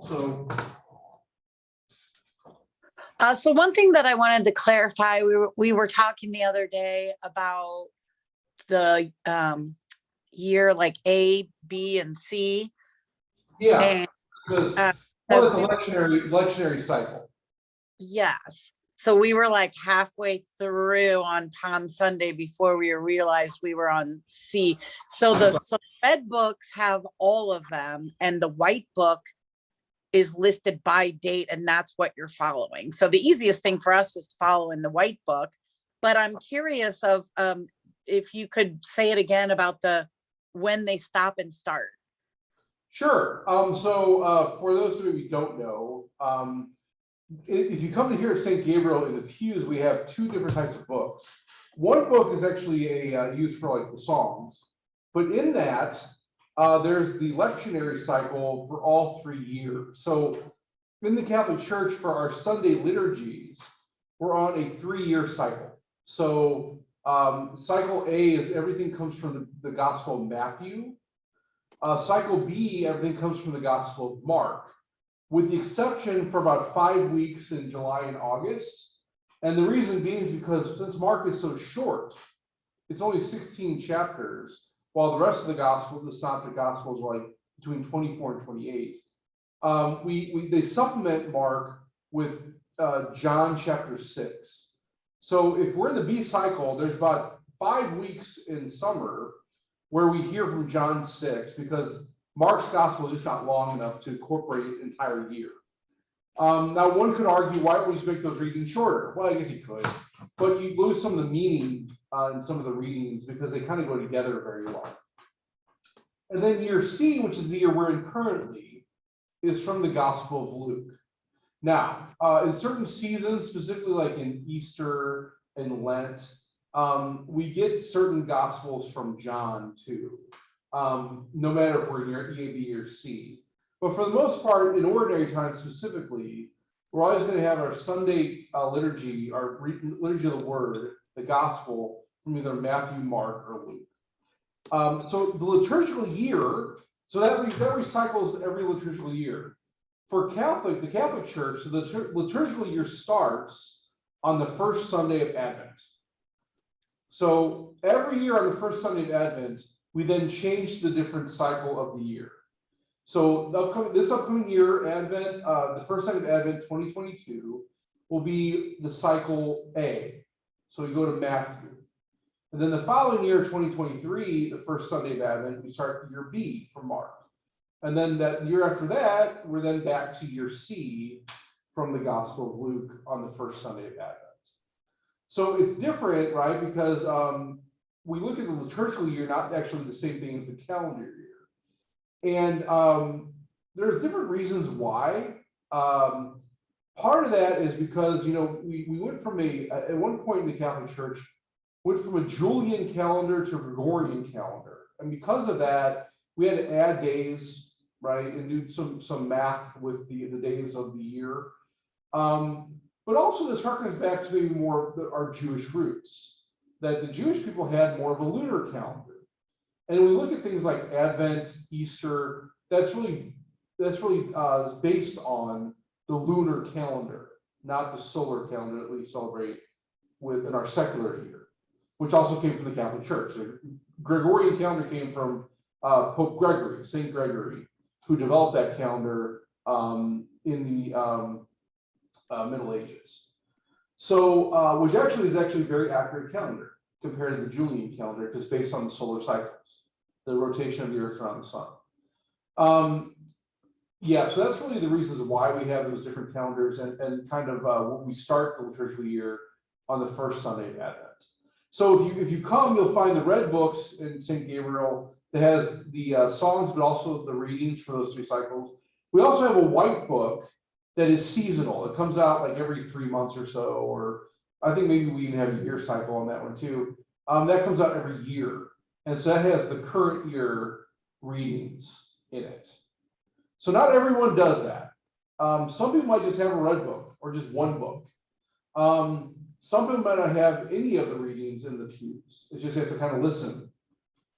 So So one thing that I wanted to clarify, we were talking the other day about the year like A, B, and C. yeah, And because uh, part as of the we- lectionary cycle. yes. So we were like halfway through on Palm Sunday before we realized we were on C. So the red books have all of them, and the white book is listed by date, and that's what you're following. So the easiest thing for us is to follow in the white book. But I'm curious of if you could say it again about when they stop and start. Sure. So for those who maybe don't know, if you come to here at St. Gabriel in the pews, we have two different types of books. One book is actually a used for like the Psalms, but in that there's the lectionary cycle for all 3 years. So in the Catholic Church, for our Sunday liturgies, we're on a 3-year cycle. So cycle A is everything comes from the Gospel of Matthew. Cycle B, everything comes from the Gospel of Mark, with the exception for about 5 weeks in July and August. And the reason being is because since Mark is so short, it's only 16 chapters, while the rest of the Gospel, the Synoptic Gospels, are like between 24 and 28. They supplement Mark with John chapter 6. So if we're in the B cycle, there's about 5 weeks in summer where we hear from John 6, because Mark's gospel is just not long enough to incorporate an entire year. Now, one could argue, why don't we just make those readings shorter? Well, I guess you could, but you lose some of the meaning in some of the readings because they kind of go together very well. And then year C, which is the year we're in currently, is from the Gospel of Luke. Now, in certain seasons, specifically like in Easter and Lent, we get certain Gospels from John too, no matter if we're in year A, B, or C. But for the most part, in ordinary times specifically, we're always going to have our Sunday liturgy, our liturgy of the Word, the Gospel, from either Matthew, Mark, or Luke. So the liturgical year, so that recycles every liturgical year. For the Catholic Church, the liturgical year starts on the first Sunday of Advent. So every year on the first Sunday of Advent, we then change the different cycle of the year. So this upcoming year, Advent, the first Sunday of Advent, 2022, will be the cycle A. So we go to Matthew. And then the following year, 2023, the first Sunday of Advent, we start year B from Mark. And then that year after that, we're then back to year C from the Gospel of Luke on the first Sunday of Advent. So it's different, right? Because we look at the liturgical year, not actually the same thing as the calendar year. And there's different reasons why. Part of that is because, we went from at one point in the Catholic Church, went from a Julian calendar to a Gregorian calendar. And because of that, we had to add days, right, and do some math with the days of the year. But also this harkens back to maybe more our Jewish roots, that the Jewish people had more of a lunar calendar. And when we look at things like Advent, Easter, that's really based on the lunar calendar, not the solar calendar that we celebrate in our secular year, which also came from the Catholic Church. The Gregorian calendar came from Pope Gregory, St. Gregory, who developed that calendar in the Middle Ages. So, which actually is a very accurate calendar compared to the Julian calendar, because based on the solar cycles, the rotation of the Earth around the sun. Yeah, so that's really the reasons why we have those different calendars, and kind of when we start the liturgical year on the first Sunday of Advent. So if you come, you'll find the red books in St. Gabriel that has the songs, but also the readings for those 3 cycles. We also have a white book that is seasonal. It comes out like every 3 months or so, or I think maybe we even have a year cycle on that one too. That comes out every year. And so that has the current year readings in it. So not everyone does that. Some people might just have a red book or just one book. Some people might not have any of the readings in the pews. It's just you have to kind of listen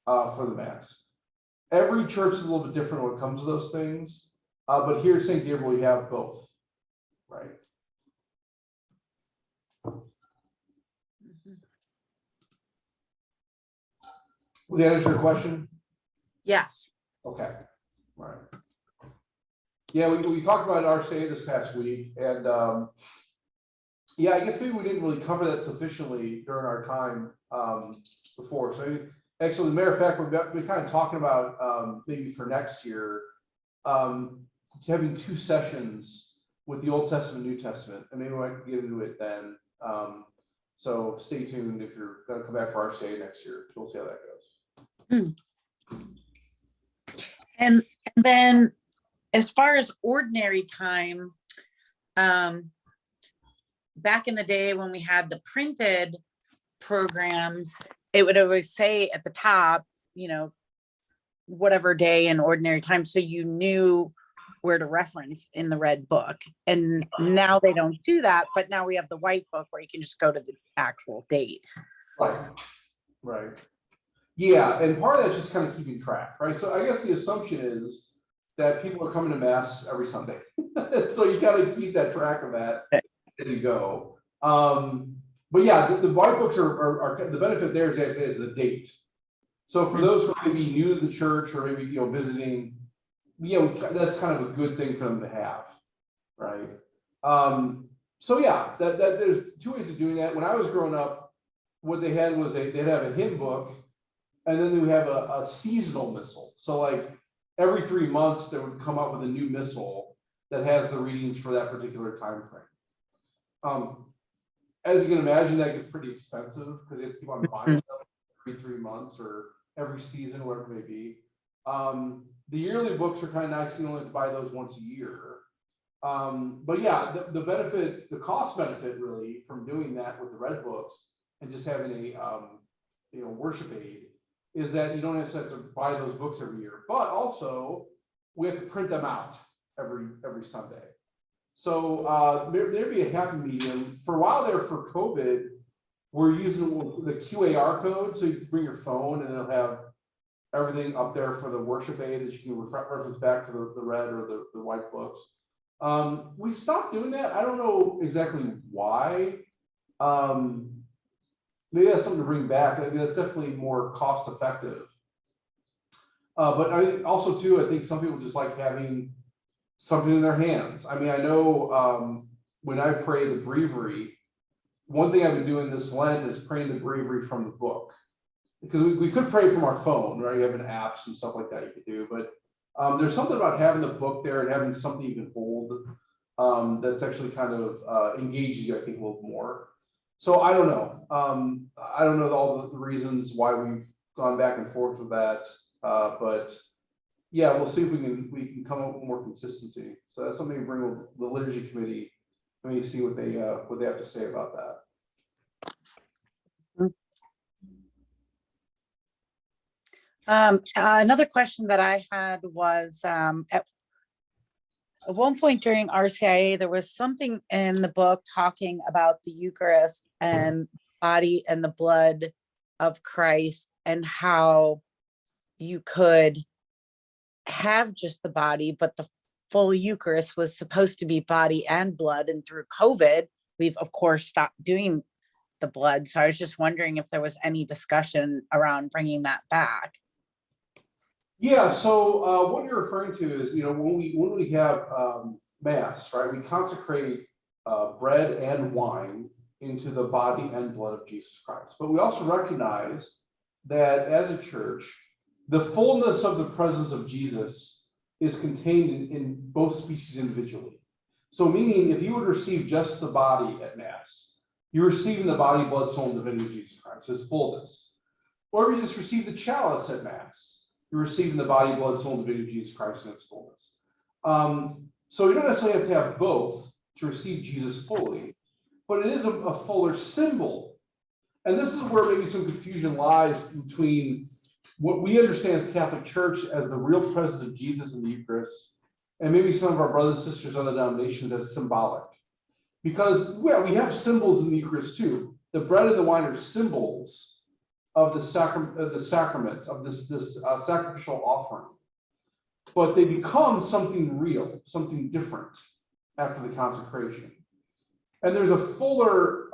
for the Mass. Every church is a little bit different when it comes to those things. But here at St. Gabriel, we have both, right? Was that answer your question? Yes. Okay, all right. Yeah, we talked about RCA this past week, and yeah, I guess maybe we didn't really cover that sufficiently during our time before. So actually, as a matter of fact, we're kind of talking about maybe for next year, having 2 sessions with the Old Testament, New Testament, and maybe we might get into it then. So stay tuned if you're going to come back for RCA next year. We'll see how that goes. And then as far as ordinary time, back in the day when we had the printed programs, it would always say at the top, you know, whatever day in ordinary time, so you knew where to reference in the red book. And now they don't do that, but now we have the white book where you can just go to the actual date. Right. Yeah, and part of that's just kind of keeping track, right? So I guess the assumption is that people are coming to mass every Sunday. So you got to keep that track of that as you go. But yeah, the white books are the benefit there is the date. So for those who are maybe new to the church or maybe visiting, that's kind of a good thing for them to have, right? So yeah, that there's 2 ways of doing that. When I was growing up, what they had was they'd have a hymn book, and then they would have a seasonal missal. So like every 3 months, they would come up with a new missal that has the readings for that particular time frame. As you can imagine, that gets pretty expensive because you have to keep on buying stuff every 3 months or every season, whatever it may be. The yearly books are kind of nice. You only have to buy those once a year. But yeah, the benefit, the cost benefit really from doing that with the red books and just having a worship aid is that you don't have to buy those books every year. But also we have to print them out every Sunday. So there'd be a happy medium. For a while there, for COVID, we're using the QAR code, so you can bring your phone and it'll have everything up there for the worship aid that you can reference back to the red or the white books. We stopped doing that. I don't know exactly why. Maybe that's something to bring back. I mean, that's definitely more cost effective. But also too, I think some people just like having something in their hands. I mean, I know when I pray the breviary, one thing I've been doing this Lent is praying the breviary from the book, because we could pray from our phone, right? You have apps and stuff like that you could do, but there's something about having the book there and having something you can hold that's actually kind of engages you, I think, a little more. So I don't know. I don't know all the reasons why we've gone back and forth with that, but yeah, we'll see if we can come up with more consistency. So that's something we bring with the liturgy committee and we see what they have to say about that. Another question that I had was at one point during RCIA, there was something in the book talking about the Eucharist and body and the blood of Christ, and how you could have just the body, but the full Eucharist was supposed to be body and blood. And through COVID, we've of course stopped doing the blood. So I was just wondering if there was any discussion around bringing that back. Yeah, so what you're referring to is, when we have Mass, right, we consecrate bread and wine into the body and blood of Jesus Christ. But we also recognize that as a church, the fullness of the presence of Jesus is contained in both species individually. So meaning, if you would receive just the body at Mass, you're receiving the body, blood, soul, and divinity of Jesus Christ, his fullness. Or if you just receive the chalice at Mass, you're receiving the body, blood, soul, and divinity of Jesus Christ in its fullness. So you don't necessarily have to have both to receive Jesus fully, but it is a fuller symbol. And this is where maybe some confusion lies between what we understand as Catholic Church as the real presence of Jesus in the Eucharist, and maybe some of our brothers and sisters in other denominations as symbolic. Because, well, we have symbols in the Eucharist too. The bread and the wine are symbols of the sacrament of this sacrificial offering. but they become something real, something different after the consecration. And there's a fuller,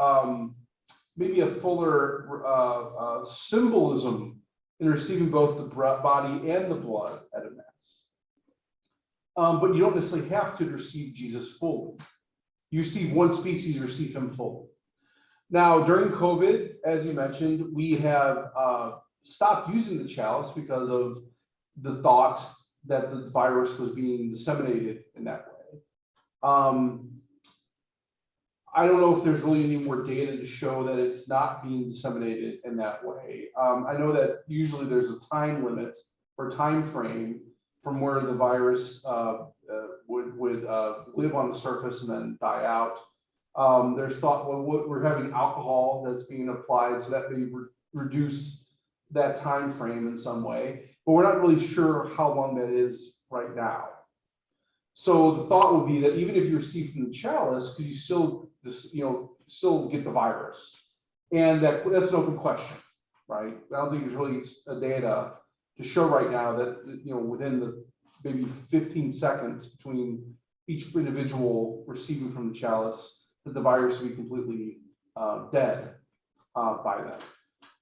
maybe a fuller symbolism in receiving both the body and the blood at a Mass. But you don't necessarily have to receive Jesus fully. You receive one species, you receive him fully. Now, during COVID, as you mentioned, we have stopped using the chalice because of the thought that the virus was being disseminated in that way. I don't know if there's really any more data to show that it's not being disseminated in that way. I know that usually there's a time limit or time frame from where the virus would live on the surface and then die out. There's thought, well, we're having alcohol that's being applied, so that may reduce that time frame in some way, but we're not really sure how long that is right now. So the thought would be that even if you receive from the chalice, could you still, still get the virus? And that's an open question, right? I don't think there's really data to show right now that, within the maybe 15 seconds between each individual receiving from the chalice, that the virus would be completely dead by then.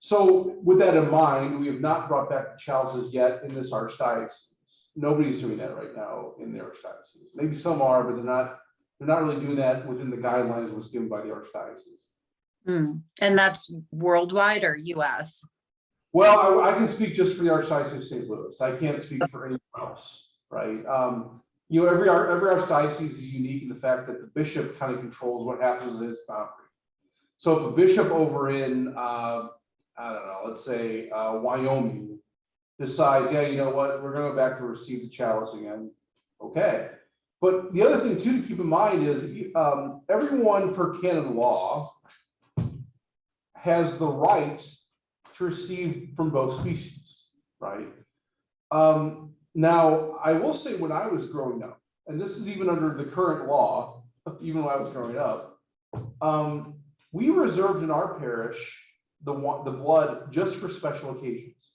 So with that in mind, we have not brought back the chalices yet in this archdiocese. Nobody's doing that right now in the archdiocese. Maybe some are, but they're not really doing that within the guidelines that was given by the archdiocese. And that's worldwide or US? Well, I can speak just for the Archdiocese of St. Louis. I can't speak for anyone else, right? Every archdiocese is unique in the fact that the bishop kind of controls what happens in his boundary. So if a bishop over in, I don't know, let's say Wyoming decides, yeah, you know what, we're going to go back to receive the chalice again, okay. But the other thing too to keep in mind is everyone per canon law has the right to receive from both species, right? Now, I will say when I was growing up, and this is even under the current law, even when I was growing up, we reserved in our parish the blood just for special occasions.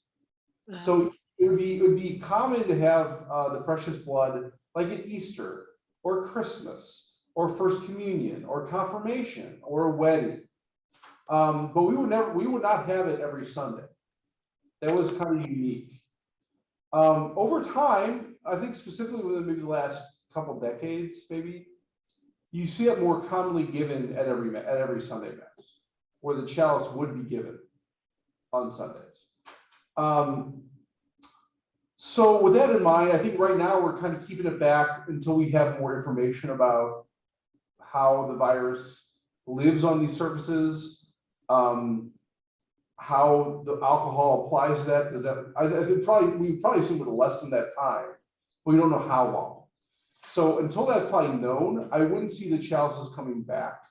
So it would be common to have the precious blood like at Easter or Christmas or First Communion or confirmation or a wedding. But we would not have it every Sunday. That was kind of unique. Over time, I think specifically within maybe the last couple decades, maybe you see it more commonly given at every Sunday Mass, where the chalice would be given on Sundays. So with that in mind, I think right now we're kind of keeping it back until we have more information about how the virus lives on these surfaces, how the alcohol applies to that. Does that? I think we probably assume it would lessen that time, but we don't know how long. So until that's probably known, I wouldn't see the chalices coming back.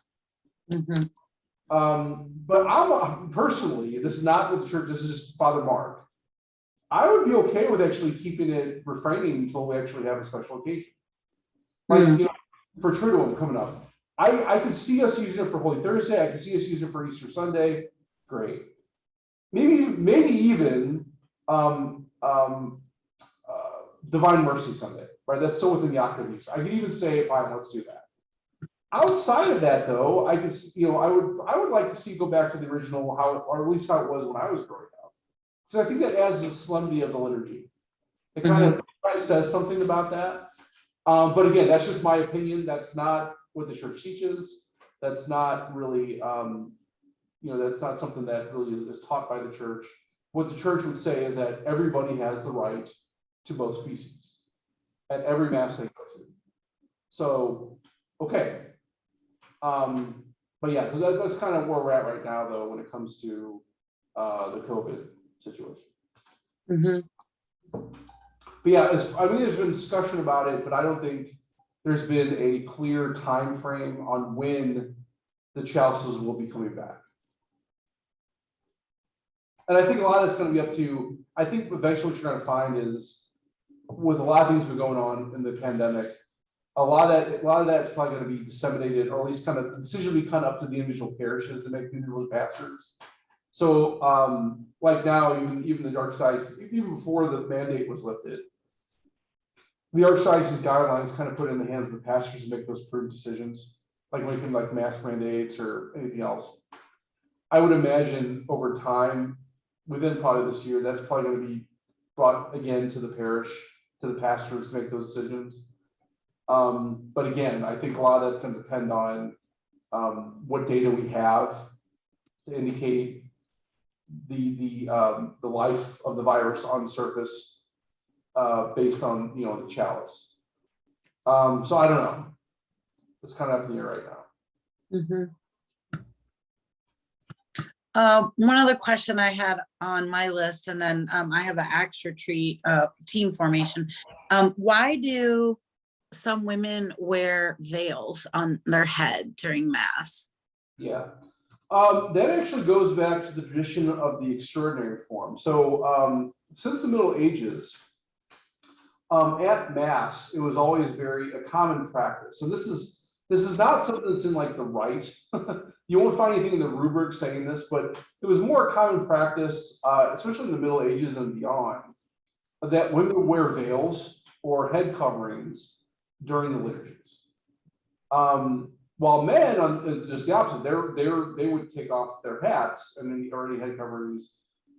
But I'm personally, this is not with the church, this is just Father Mark. I would be okay with actually keeping it refraining until we actually have a special occasion. Like, for Triduum coming up. I could see us using it for Holy Thursday. I could see us using it for Easter Sunday. Great. Maybe even Divine Mercy Sunday, right? That's still within the octave of Easter. I could even say, fine, let's do that. Outside of that, though, I could, I would like to see go back to the original, or at least how it was when I was growing up, because I think that adds the solemnity of the liturgy. It kind of says something about that. But again, that's just my opinion. That's not what the church teaches. That's not really, that's not something that really is taught by the church. What the church would say is that everybody has the right to both species at every Mass they go to. So, okay. But yeah, so that's kind of where we're at right now, though, when it comes to the COVID situation. But yeah, I mean, there's been discussion about it, but I don't think there's been a clear time frame on when the chalices will be coming back. And I think a lot of that's going to be up to, I think eventually what you're going to find is, with a lot of things that are going on in the pandemic, a lot of that's probably going to be disseminated, or at least kind of the decision will be kind of up to the individual parishes to make the individual pastors. So like now, even the archdiocese, even before the mandate was lifted, the archdiocese guidelines kind of put it in the hands of the pastors to make those prudent decisions, like when it comes like mask mandates or anything else. I would imagine over time, within probably this year, that's probably going to be brought again to the parish, to the pastors to make those decisions. But again, I think a lot of that's going to depend on what data we have to indicate the life of the virus on the surface, based on the chalice. So I don't know. It's kind of up in the air right now. Mhm. One other question I had on my list, and then I have an Acts retreat team formation. Why do some women wear veils on their head during Mass? Yeah. That actually goes back to the tradition of the extraordinary form. So since the Middle Ages, at Mass, it was always a common practice. So this is not something that's in like the rite. You won't find anything in the rubric saying this, but it was more common practice, especially in the Middle Ages and beyond, that women would wear veils or head coverings during the liturgies. While men, just the opposite, they would take off their hats and then already head coverings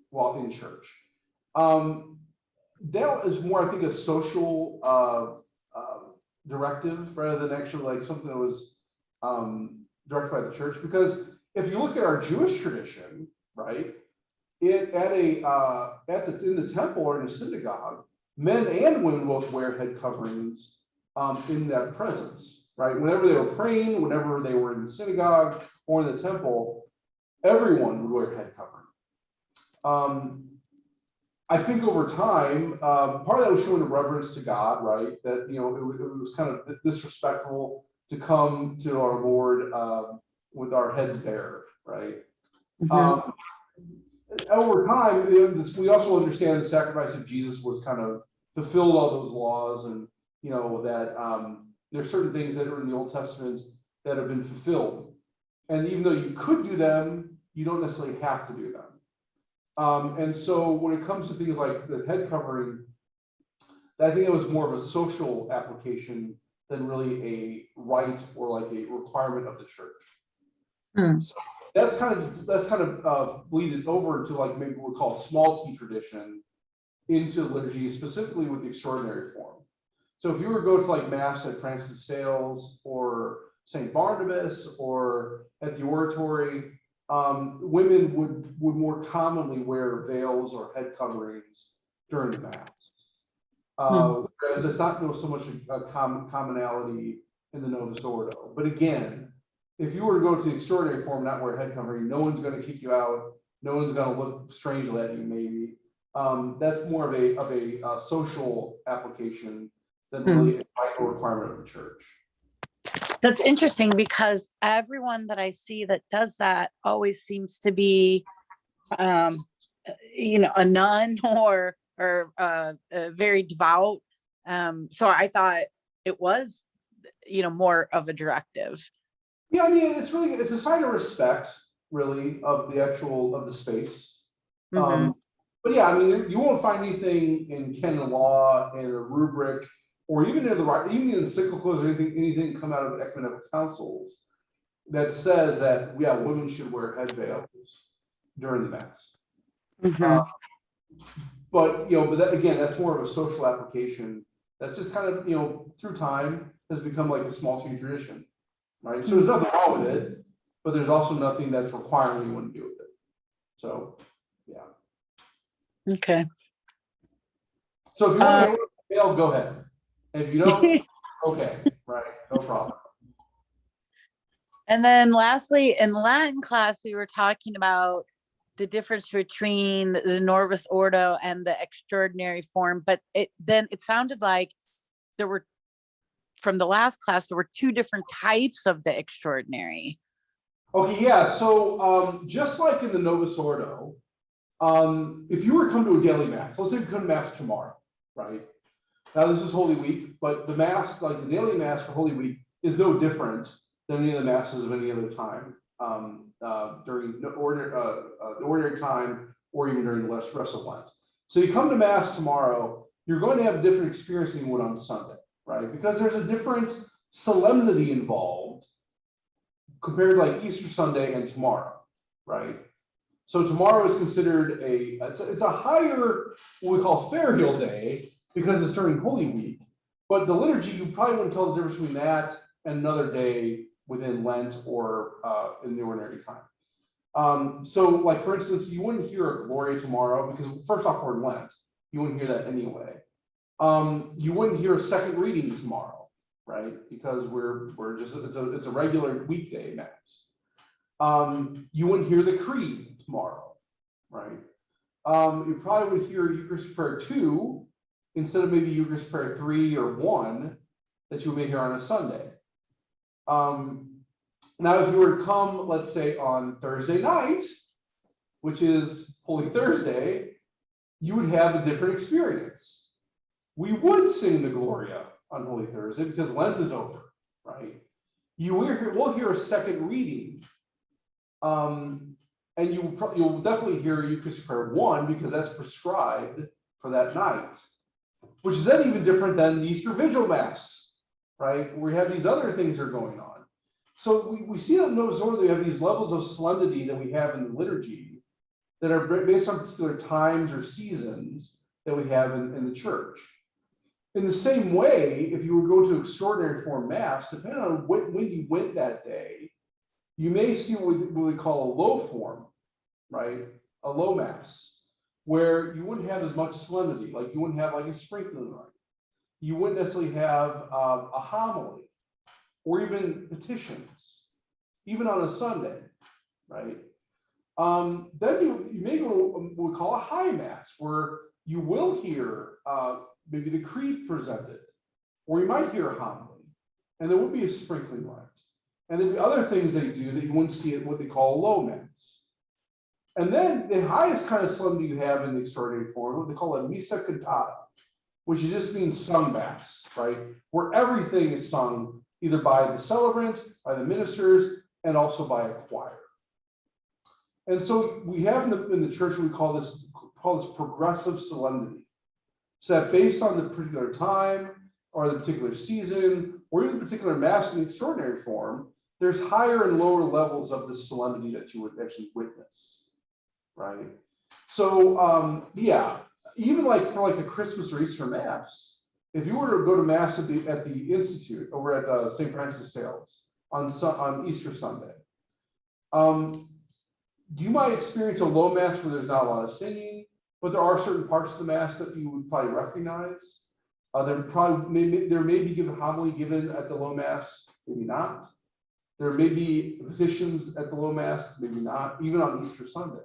while in church. That is more, I think, a social directive rather than actually like something that was directed by the church. Because if you look at our Jewish tradition, right, in the temple or in a synagogue, men and women both wear head coverings in that presence, right? Whenever they were praying, whenever they were in the synagogue or in the temple, everyone would wear head covering. I think over time, part of that was showing a reverence to God, right? That it was kind of disrespectful to come to our Lord with our heads bare, right? Mhm. Over time, we also understand the sacrifice of Jesus was kind of fulfilled all those laws, and that there's certain things that are in the Old Testament that have been fulfilled, and even though you could do them, you don't necessarily have to do them. And so when it comes to things like the head covering, I think it was more of a social application than really a rite or like a requirement of the church. So that's kind of bleeded over to like maybe what we call small T tradition into liturgy, specifically with the extraordinary form. So if you were to go to like Mass at Francis de Sales or St. Barnabas or at the oratory, women would more commonly wear veils or head coverings during the Mass. Whereas it's not so much a commonality in the Novus Ordo. But again, if you were to go to the extraordinary form, not wear a head covering, no one's going to kick you out. No one's going to look strangely at you, maybe. That's more of a social application than really a vital requirement of the church. That's interesting because everyone that I see that does that always seems to be, a nun or very devout. So I thought it was, more of a directive. Yeah, I mean, it's a sign of respect, really, of the space. But yeah, I mean, you won't find anything in canon law and a rubric, or even in encyclicals or anything come out of ecumenical councils that says that women should wear head veils during the Mass. But again, that's more of a social application. That's just kind of through time has become like a small T tradition, right? So there's nothing wrong with it, but there's also nothing that's requiring anyone to do with it. So yeah. Okay. So if you want to wear a veil, go ahead. And if you don't, okay, right, no problem. And then lastly, in Latin class, we were talking about the difference between the Novus Ordo and the extraordinary form, but it sounded like there were, from the last class, there were two different types of the extraordinary. Okay, yeah, so just like in the Novus Ordo, if you were to come to a daily Mass, let's say you come to Mass tomorrow, right? Now this is Holy Week, but the Mass, like the daily Mass for Holy Week, is no different than any of the Masses of any other time during the ordinary time or even during the rest of Lent. So you come to Mass tomorrow, you're going to have a different experience than you would on Sunday, right? Because there's a different solemnity involved compared to like Easter Sunday and tomorrow, right? So tomorrow is considered it's a higher, what we call Fair-Hill Day, because it's during Holy Week. But the liturgy, you probably wouldn't tell the difference between that and another day within Lent or in the ordinary time. So like, for instance, you wouldn't hear a Gloria tomorrow because first off, we're in Lent. You wouldn't hear that anyway. You wouldn't hear a second reading tomorrow, right? Because we're just, it's a regular weekday mass. You wouldn't hear the Creed tomorrow, right? You probably would hear Eucharist Prayer 2 instead of maybe Eucharist Prayer 3 or 1 that you may hear on a Sunday. Now, if you were to come, let's say on Thursday night, which is Holy Thursday, you would have a different experience. We would sing the Gloria on Holy Thursday because Lent is over, right? We'll hear a second reading. And you'll definitely hear Eucharist Prayer 1 because that's prescribed for that night, which is then even different than the Easter Vigil Mass, right? Where we have these other things that are going on. So we see that in Novus Ordo, we have these levels of solemnity that we have in the liturgy that are based on particular times or seasons that we have in the church. In the same way, if you would go to extraordinary form Mass, depending on when you went that day, you may see what we call a low form, right? A low Mass, where you wouldn't have as much solemnity, like you wouldn't have like a sprinkling rite. You wouldn't necessarily have a homily or even petitions, even on a Sunday, right? Then you may go to what we call a high Mass, where you will hear maybe the Creed presented, or you might hear a homily, and there would be a sprinkling rite. And there'd be other things they do that you wouldn't see at what they call a low Mass. And then the highest kind of solemnity you have in the extraordinary form, what they call a Missa Cantata, which just means sung Mass, right? Where everything is sung either by the celebrant, by the ministers, and also by a choir. And so we have in the church, we call this progressive solemnity. So that based on the particular time or the particular season, or even the particular Mass in the extraordinary form, there's higher and lower levels of the solemnity that you would actually witness, right? So yeah, even like for like the Christmas or Easter Mass, if you were to go to Mass at the Institute over at St. Francis of Sales on Easter Sunday, you might experience a low Mass where there's not a lot of singing, but there are certain parts of the Mass that you would probably recognize. There may be given homily given at the low Mass, maybe not. There may be petitions at the low Mass, maybe not, even on Easter Sunday.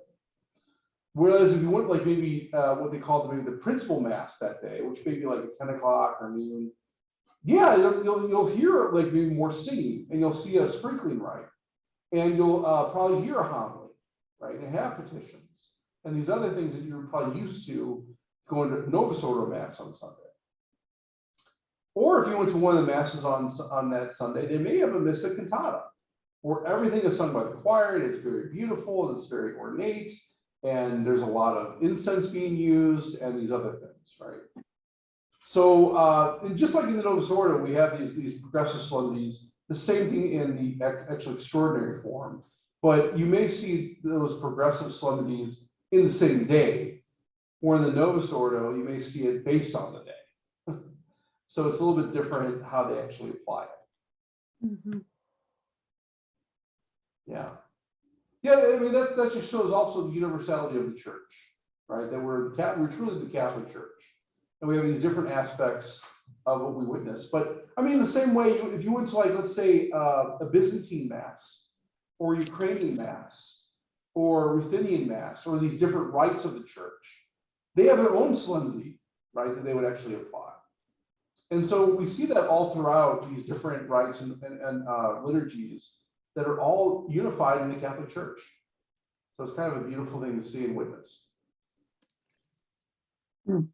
Whereas if you went like maybe what they call maybe the principal Mass that day, which may be like at 10 o'clock or noon, yeah, you'll hear like maybe more singing, and you'll see a sprinkling rite, and you'll probably hear a homily, right, and have petitions, and these other things that you're probably used to going to Novus Ordo Mass on Sunday. Or if you went to one of the Masses on that Sunday, they may have a Missa Cantata, where everything is sung by the choir, and it's very beautiful, and it's very ornate, and there's a lot of incense being used and these other things, right? So, and just like in the Novus Ordo, we have these progressive solemnities, the same thing in the actual extraordinary form, but you may see those progressive solemnities in the same day, or in the Novus Ordo, you may see it based on the day. So it's a little bit different how they actually apply it. Mm-hmm. Yeah. Yeah, I mean, that just shows also the universality of the church, right? That we're truly the Catholic Church. And we have these different aspects of what we witness. But I mean, the same way, if you went to like, let's say, a Byzantine Mass, or Ukrainian Mass, or Ruthenian Mass, or these different rites of the church, they have their own solemnity, right, that they would actually apply. And so we see that all throughout these different rites and liturgies that are all unified in the Catholic Church. So it's kind of a beautiful thing to see and witness. And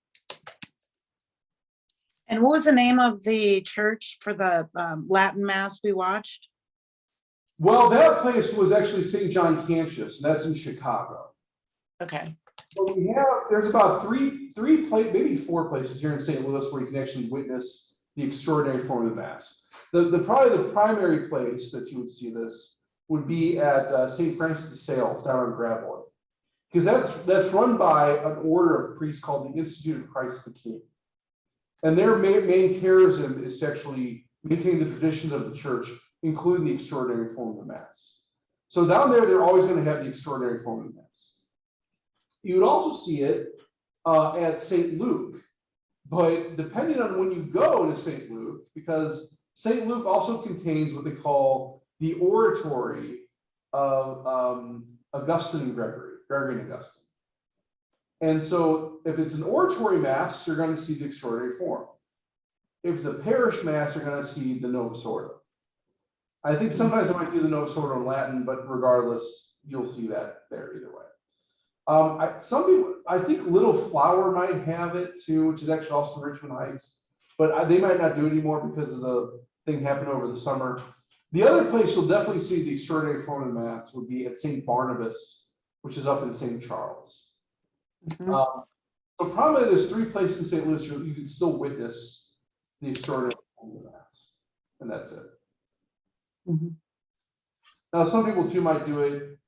what was the name of the church for the Latin Mass we watched? Well, that place was actually St. John Cantius, and that's in Chicago. Okay. Well, there's about maybe 4 places here in St. Louis where you can actually witness the extraordinary form of the Mass. Probably the primary place that you would see this would be at St. Francis de Sales down on Gravois. Because that's run by an order of priests called the Institute of Christ the King. And their main charism is to actually maintain the traditions of the church, including the extraordinary form of the Mass. So down there, they're always going to have the extraordinary form of the Mass. You would also see it at St. Luke, but depending on when you go to St. Luke, because St. Luke also contains what they call the oratory of Augustine and Gregory and Augustine. And so if it's an oratory Mass, you're going to see the extraordinary form. If it's a parish Mass, you're going to see the Novus Ordo. I think sometimes I might do the Novus Ordo in Latin, but regardless, you'll see that there either way. Some people, I think Little Flower might have it too, which is actually also in Richmond Heights, but they might not do it anymore because of the thing happened over the summer. The other place you'll definitely see the extraordinary form of the Mass would be at St. Barnabas, which is up in St. Charles. So probably there's 3 places in St. Louis you can still witness the extraordinary form of the Mass, and that's it. Now, some people too might do it.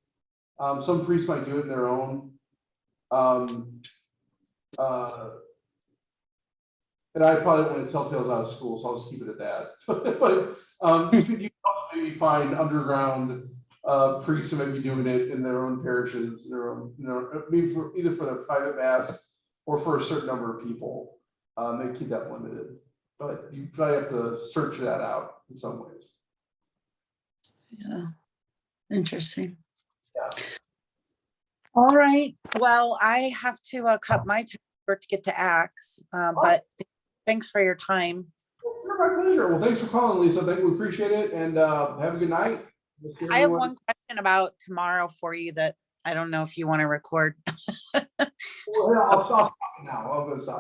Some priests might do it in their own. And I probably don't want to tell tales out of school, so I'll just keep it at that. But you can also maybe find underground priests who may be doing it in their own parishes, their own, maybe either for their private Mass or for a certain number of people. They keep that limited, but you probably have to search that out in some ways. Yeah, interesting. Yeah. All right. Well, I have to cut my time short to get to Axe, but thanks for your time. My pleasure. Well, thanks for calling, Lisa. Thank you. We appreciate it, and have a good night. I have one question about tomorrow for you that I don't know if you want to record. Well, I'll stop now. I'll go stop.